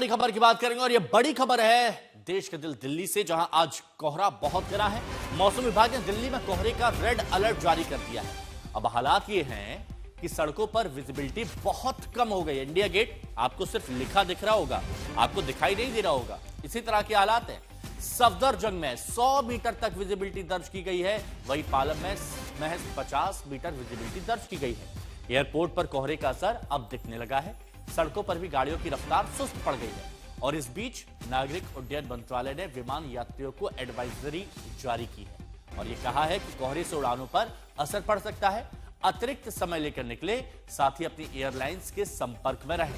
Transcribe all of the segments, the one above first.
बड़ी खबर की बात करेंगे और यह बड़ी खबर है देश के दिल दिल्ली से, जहां आज कोहरा बहुत गिरा है। मौसम विभाग ने दिल्ली में कोहरे का रेड अलर्ट जारी कर दिया है। अब हालात ये हैं कि सड़कों पर विजिबिलिटी बहुत कम हो गई है। इंडिया गेट आपको सिर्फ लिखा दिख रहा होगा, आपको दिखाई नहीं दे रहा होगा। इसी तरह के हालात हैं सफदरजंग में 100 मीटर तक विजिबिलिटी दर्ज की गई है, वहीं पालम में महज 50 मीटर विजिबिलिटी दर्ज की गई है। एयरपोर्ट पर कोहरे का असर अब दिखने लगा है। सड़कों पर भी गाड़ियों की रफ्तार सुस्त पड़ गई है। और इस बीच नागरिक उड्डयन मंत्रालय ने विमान यात्रियों को एडवाइजरी जारी की है और यह कहा है कि कोहरे से उड़ानों पर असर पड़ सकता है। अतिरिक्त समय लेकर निकले, साथ ही अपनी एयरलाइंस के संपर्क में रहें।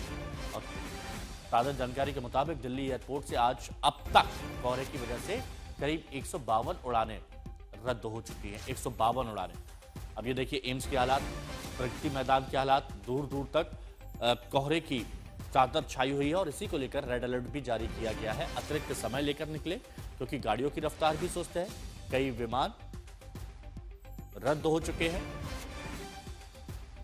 और ताजा जानकारी के मुताबिक दिल्ली एयरपोर्ट से आज अब तक कोहरे की वजह से करीब 152 उड़ानें रद्द हो चुकी हैं। 152 उड़ानें। अब ये देखिए एम्स के हालात, प्रगति मैदान के हालात, दूर दूर तक कोहरे की चादर छाई हुई है और इसी को लेकर रेड अलर्ट भी जारी किया गया है। अतिरिक्त समय लेकर निकले क्योंकि गाड़ियों की रफ्तार भी सुस्त है। कई विमान रद्द हो चुके हैं।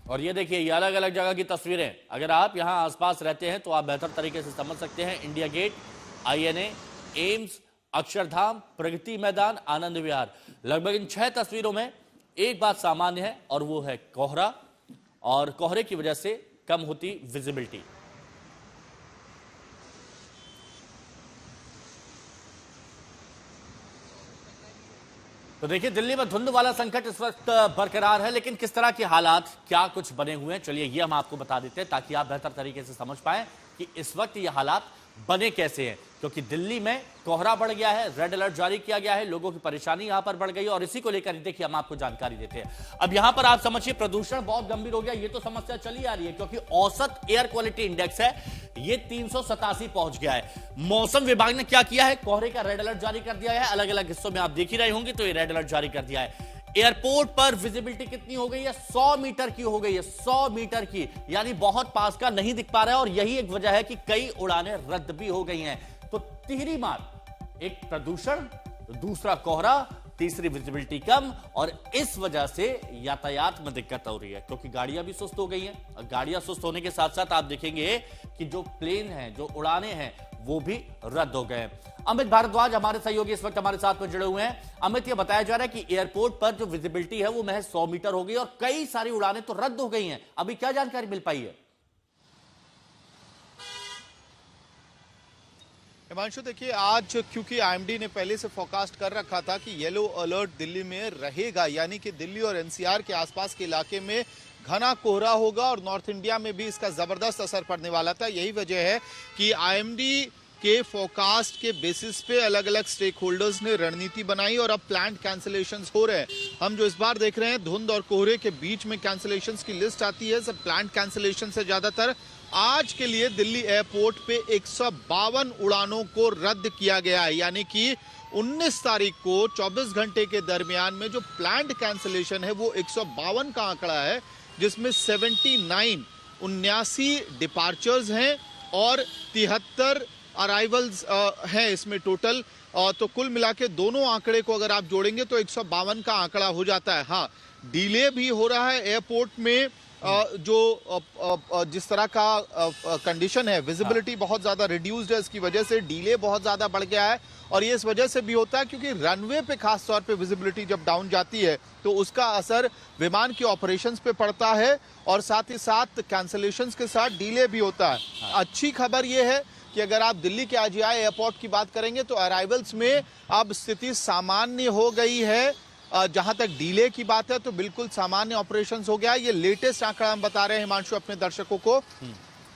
और ये देखिए ये अलग अलग जगह की तस्वीरें, अगर आप यहां आसपास रहते हैं तो आप बेहतर तरीके से समझ सकते हैं। India gate, INA, AIIMS, Akshardham, Pragati Maidan, Anand विहार, लगभग इन 6 तस्वीरों में एक बात सामान्य है और वो है कोहरा, और कोहरे की वजह से कम होती विजिबिलिटी। तो देखिए दिल्ली में धुंध वाला संकट इस वक्त बरकरार है, लेकिन किस तरह के हालात क्या कुछ बने हुए हैं, चलिए ये हम आपको बता देते हैं ताकि आप बेहतर तरीके से समझ पाएं कि इस वक्त ये हालात बने कैसे हैं। क्योंकि दिल्ली में कोहरा बढ़ गया है, रेड अलर्ट जारी किया गया है, लोगों की परेशानी यहां पर बढ़ गई है और इसी को लेकर देखिए हम आपको जानकारी देते हैं। अब यहां पर आप समझिए प्रदूषण बहुत गंभीर हो गया, ये तो समस्या चली आ रही है क्योंकि औसत एयर क्वालिटी इंडेक्स है ये 387 पहुंच गया है। मौसम विभाग ने क्या किया है, कोहरे का रेड अलर्ट जारी कर दिया है। अलग अलग हिस्सों में आप देख ही रहे होंगे तो ये रेड अलर्ट जारी कर दिया है। एयरपोर्ट पर विजिबिलिटी कितनी हो गई है, 100 मीटर की हो गई है, 100 मीटर की, यानी बहुत पास का नहीं दिख पा रहा है। और यही एक वजह है कि कई उड़ानें रद्द भी हो गई हैं। तो तिहरी मार, एक प्रदूषण, दूसरा कोहरा, तीसरी विजिबिलिटी कम, और इस वजह से यातायात में दिक्कत हो रही है क्योंकि गाड़ियां भी सुस्त हो गई हैं। और गाड़ियां सुस्त होने के साथ साथ आप देखेंगे कि जो प्लेन हैं, जो उड़ानें हैं, वो भी रद्द हो गए। अमित भारद्वाज हमारे सहयोगी इस वक्त हमारे साथ में जुड़े हुए हैं। अमित, ये बताया जा रहा है कि एयरपोर्ट पर जो विजिबिलिटी है वो महज 100 मीटर हो गई और कई सारी उड़ानें तो रद्द हो गई हैं। अभी क्या जानकारी मिल पाई है? हिमांशु, देखिए आज क्योंकि IMD ने पहले से फोरकास्ट कर रखा था कि येलो अलर्ट दिल्ली में रहेगा, यानी कि दिल्ली और NCR के आसपास के इलाके में घना कोहरा होगा और नॉर्थ इंडिया में भी इसका जबरदस्त असर पड़ने वाला था। यही वजह है कि IMD के फोरकास्ट के बेसिस पे अलग अलग स्टेक होल्डर्स ने रणनीति बनाई और अब प्लांट कैंसिलेशंस हो रहे हैं। हम जो इस बार देख रहे हैं धुंध और कोहरे के बीच में कैंसिलेशंस की लिस्ट आती है, सब प्लांट कैंसिलेशन से ज्यादातर। आज के लिए दिल्ली एयरपोर्ट पे 152 उड़ानों को रद्द किया गया है, यानी कि 19 तारीख को 24 घंटे के दरमियान में जो प्लांट कैंसिलेशन है वो 152 का आंकड़ा है, जिसमें 79 डिपार्चर्स हैं और 73 अराइवल्स हैं इसमें टोटल। तो कुल मिला के दोनों आंकड़े को अगर आप जोड़ेंगे तो 152 का आंकड़ा हो जाता है। हाँ, डिले भी हो रहा है एयरपोर्ट में। जो जिस तरह का कंडीशन है, विजिबिलिटी बहुत ज्यादा रिड्यूस्ड है, इसकी वजह से डिले बहुत ज्यादा बढ़ गया है। और ये इस वजह से भी होता है क्योंकि रनवे पे खास तौर पे विजिबिलिटी जब डाउन जाती है तो उसका असर विमान की ऑपरेशंस पे पड़ता है और साथ ही साथ कैंसिलेशंस के साथ डिले भी होता है। अच्छी खबर ये है कि अगर आप दिल्ली के AGI एयरपोर्ट की बात करेंगे तो अराइवल्स में अब स्थिति सामान्य हो गई है। जहां तक डिले की बात है तो बिल्कुल सामान्य ऑपरेशंस हो गया। ये लेटेस्ट आंकड़ा हम बता रहे हैं हिमांशु अपने दर्शकों को।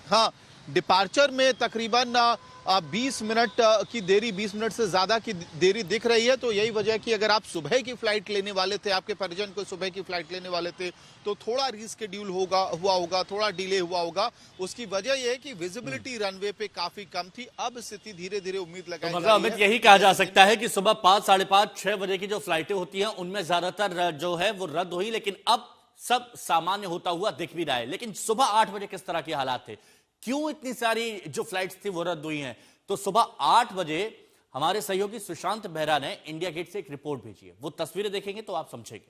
हाँ, डिपार्चर में तकरीबन 20 मिनट की देरी, 20 मिनट से ज्यादा की देरी दिख रही है। तो यही वजह है कि अगर आप सुबह की फ्लाइट लेने वाले थे, आपके परिजन को सुबह की फ्लाइट लेने वाले थे, तो थोड़ा रीस्केड्यूल हुआ होगा, थोड़ा डिले हुआ होगा। उसकी वजह यह है कि विजिबिलिटी रनवे पे काफी कम थी। अब स्थिति धीरे धीरे उम्मीद लगाई जा रही है। अमित, यही कहा जा सकता है कि सुबह 5, 5:30, 6 बजे की जो फ्लाइटें होती हैं उनमें ज्यादातर जो है वो रद्द हुई, लेकिन अब सब सामान्य होता हुआ दिख भी रहा है। लेकिन सुबह 8 बजे किस तरह के हालात थे, क्यों इतनी सारी जो फ्लाइट्स थी वो रद्द हुई हैं? तो सुबह 8 बजे हमारे सहयोगी सुशांत बेहरा ने इंडिया गेट से एक रिपोर्ट भेजी है, वो तस्वीरें देखेंगे तो आप समझेंगे।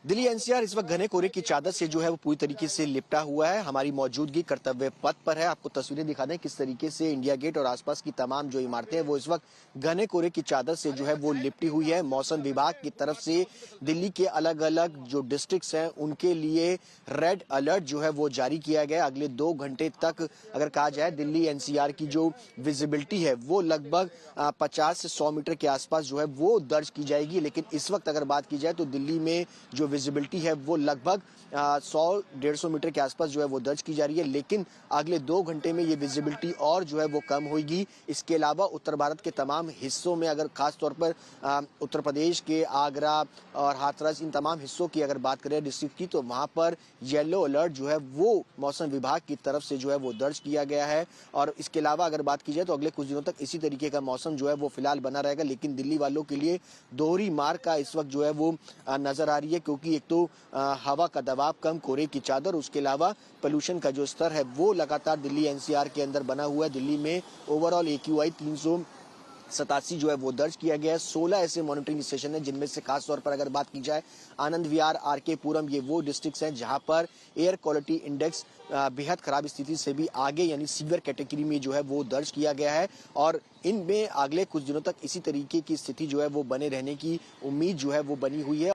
दिल्ली एनसीआर इस वक्त घने कोहरे की चादर से जो है वो पूरी तरीके से लिपटा हुआ है। हमारी मौजूदगी कर्तव्य पथ पर है। आपको तस्वीरें दिखा दें किस तरीके से इंडिया गेट और आसपास की तमाम जो इमारतें हैं वो इस वक्त घने कोहरे की चादर से जो है वो लिपटी हुई है। मौसम विभाग की तरफ से दिल्ली के अलग अलग जो डिस्ट्रिक्ट्स हैं उनके लिए रेड अलर्ट जो है वो जारी किया गया। अगले 2 घंटे तक अगर कहा जाए दिल्ली एनसीआर की जो विजिबिलिटी है वो लगभग 50 से 100 मीटर के आसपास जो है वो दर्ज की जाएगी। लेकिन इस वक्त अगर बात की जाए तो दिल्ली में जो विजिबिलिटी है वो लगभग 100-150 मीटर के आसपास जो है वो दर्ज की जा रही है। लेकिन अगले 2 घंटे में ये विजिबिलिटी और जो है वो कम होगी। इसके अलावा उत्तर भारत के तमाम हिस्सों में अगर खास तौर पर उत्तर प्रदेश के आगरा और हाथरस इन तमाम हिस्सों की अगर बात करें डिस्ट्रिक्ट की, तो वहां पर येलो अलर्ट जो है वो मौसम विभाग की तरफ से जो है वो दर्ज किया गया है। और इसके अलावा अगर बात की जाए तो अगले कुछ दिनों तक इसी तरीके का मौसम जो है वो फिलहाल बना रहेगा। लेकिन दिल्ली वालों के लिए दोहरी मार का इस वक्त जो है वो नजर आ रही है, क्योंकि एक तो हवा का दबाव कम, कोहरे की चादर, उसके अलावा पोल्यूशन का जो स्तर है वो लगातार दिल्ली एनसीआर के अंदर बना हुआ है। दिल्ली में ओवरऑल AQI 387 जो है वो दर्ज किया गया है। 16 ऐसे मॉनिटरिंग स्टेशन है जिनमें से खास तौर पर अगर बात की जाए आनंद विहार, RK पुरम, ये वो डिस्ट्रिक्ट्स हैं जहां पर एयर क्वालिटी इंडेक्स बेहद खराब स्थिति से भी आगे यानी सीवियर कैटेगरी में जो है वो दर्ज किया गया है। और इनमें अगले कुछ दिनों तक इसी तरीके की स्थिति जो है वो बने रहने की उम्मीद जो है वो बनी हुई है।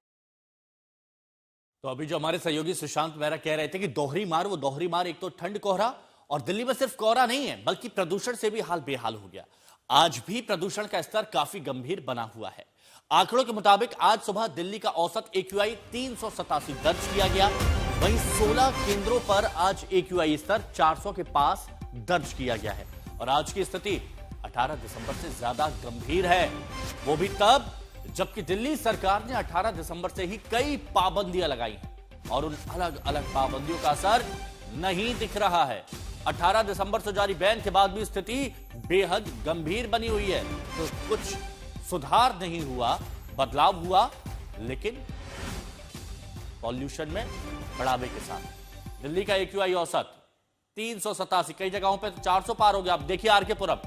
तो अभी जो हमारे सहयोगी सुशांत मेहरा कह रहे थे कि दोहरी मार, वो दोहरी मार एक तो ठंड कोहरा, और दिल्ली में सिर्फ कोहरा नहीं है बल्कि प्रदूषण से भी हाल बेहाल हो गया। आज भी प्रदूषण का स्तर काफी गंभीर बना हुआ है। आंकड़ों के मुताबिक आज सुबह दिल्ली का औसत AQI 387 दर्ज किया गया। वहीं 16 केंद्रों पर आज AQI स्तर 400 के पास दर्ज किया गया है। और आज की स्थिति 18 दिसंबर से ज्यादा गंभीर है, वो भी तब जबकि दिल्ली सरकार ने 18 दिसंबर से ही कई पाबंदियां लगाई हैं और उन अलग अलग पाबंदियों का असर नहीं दिख रहा है। 18 दिसंबर से जारी बैन के बाद भी स्थिति बेहद गंभीर बनी हुई है। तो कुछ सुधार नहीं हुआ, बदलाव हुआ, लेकिन पॉल्यूशन में बढ़ावे के साथ दिल्ली का AQI औसत 387, कई जगहों पे तो 400 पार हो गया। आप देखिए RK पुरम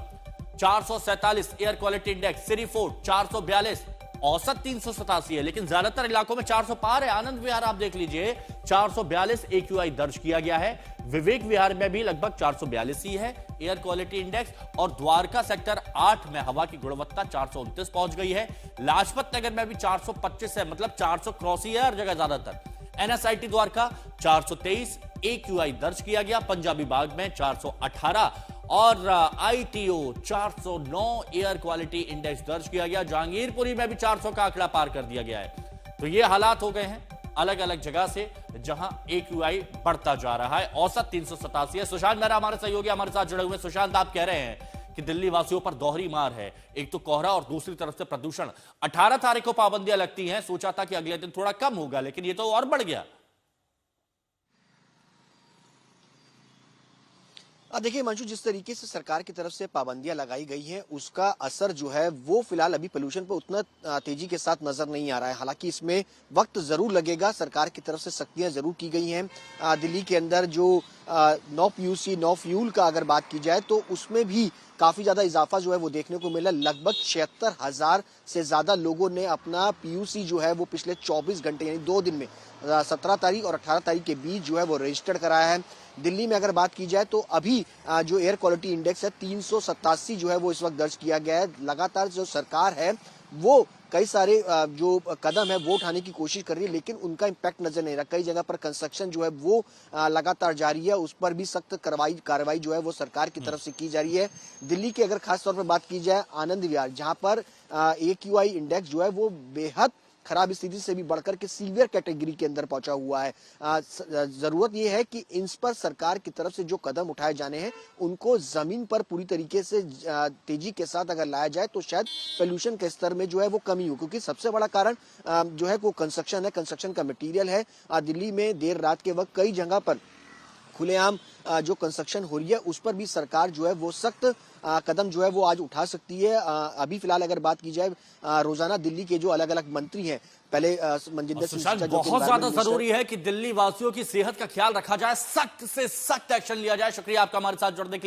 447, एयर क्वालिटी इंडेक्स सिरी फोर्ट 442, औसत 387 है, लेकिन ज्यादातर इलाकों में 400 पार है। आनंद विहार आप देख लीजिए 442 AQI दर्ज किया गया है। विवेक विहार में भी लगभग 442 ही है एयर क्वालिटी इंडेक्स, और द्वारका सेक्टर 8 में हवा की गुणवत्ता 429 पहुंच गई है। लाजपत नगर में भी 425 है, मतलब 400 क्रॉस ही है हर जगह ज्यादातर। NSIT द्वारका 423 AQI दर्ज किया गया। पंजाबी बाग में 418 और ITO 409 एयर क्वालिटी इंडेक्स दर्ज किया गया। जहांगीरपुरी में भी 400 का आंकड़ा पार कर दिया गया है। तो ये हालात हो गए हैं अलग अलग जगह से जहां AQI बढ़ता जा रहा है। औसत 387 है। सुशांत मेहरा हमारे सहयोगी हमारे साथ जुड़े हुए। सुशांत, आप कह रहे हैं कि दिल्ली वासियों पर दोहरी मार है, एक तो कोहरा और दूसरी तरफ से प्रदूषण। 18 तारीख को पाबंदियां लगती हैं, सोचा था कि अगले दिन थोड़ा कम होगा, लेकिन ये तो और बढ़ गया। देखिए मंशु, जिस तरीके से सरकार की तरफ से पाबंदियां लगाई गई हैं उसका असर जो है वो फिलहाल अभी पोल्यूशन पर उतना तेजी के साथ नजर नहीं आ रहा है। हालांकि इसमें वक्त जरूर लगेगा। सरकार की तरफ से सख्तियां जरूर की गई हैं। दिल्ली के अंदर जो नो PUC नो फ्यूल का अगर बात की जाए तो उसमें भी काफी ज्यादा इजाफा जो है वो देखने को मिला। लगभग 76,000 से ज्यादा लोगों ने अपना PUC जो है वो पिछले 24 घंटे यानी 2 दिन में 17 तारीख और 18 तारीख के बीच जो है वो रजिस्टर्ड कराया है। दिल्ली में अगर बात की जाए तो अभी जो एयर क्वालिटी इंडेक्स है 387 जो है वो इस वक्त दर्ज किया गया है। लगातार जो सरकार है वो कई सारे जो कदम है वो उठाने की कोशिश कर रही है, लेकिन उनका इम्पैक्ट नजर नहीं रहा। कई जगह पर कंस्ट्रक्शन जो है वो लगातार जारी है, उस पर भी सख्त कार्रवाई जो है वो सरकार की तरफ से की जा रही है। दिल्ली की अगर खास तौर पर बात की जाए आनंद विहार, जहां पर AQI इंडेक्स जो है वो बेहद खराब स्थिति से भी बढ़कर के सीवियर कैटेगरी के अंदर पहुंचा हुआ है। जरूरत यह है कि इन पर सरकार की तरफ से जो कदम उठाए जाने हैं उनको जमीन पर पूरी तरीके से तेजी के साथ अगर लाया जाए तो शायद पोल्यूशन के स्तर में जो है वो कमी हो, क्योंकि सबसे बड़ा कारण जो है वो कंस्ट्रक्शन है, कंस्ट्रक्शन का मटेरियल है। दिल्ली में देर रात के वक्त कई जगह पर खुलेआम जो कंस्ट्रक्शन हो रही है उस पर भी सरकार जो है वो सख्त कदम जो है वो आज उठा सकती है। अभी फिलहाल अगर बात की जाए रोजाना दिल्ली के जो अलग अलग मंत्री हैं, पहले मनजिंदर सिंह, बहुत ज्यादा जरूरी है कि दिल्ली वासियों की सेहत का ख्याल रखा जाए, सख्त से सख्त एक्शन लिया जाए। शुक्रिया आपका हमारे साथ जुड़ने के लिए।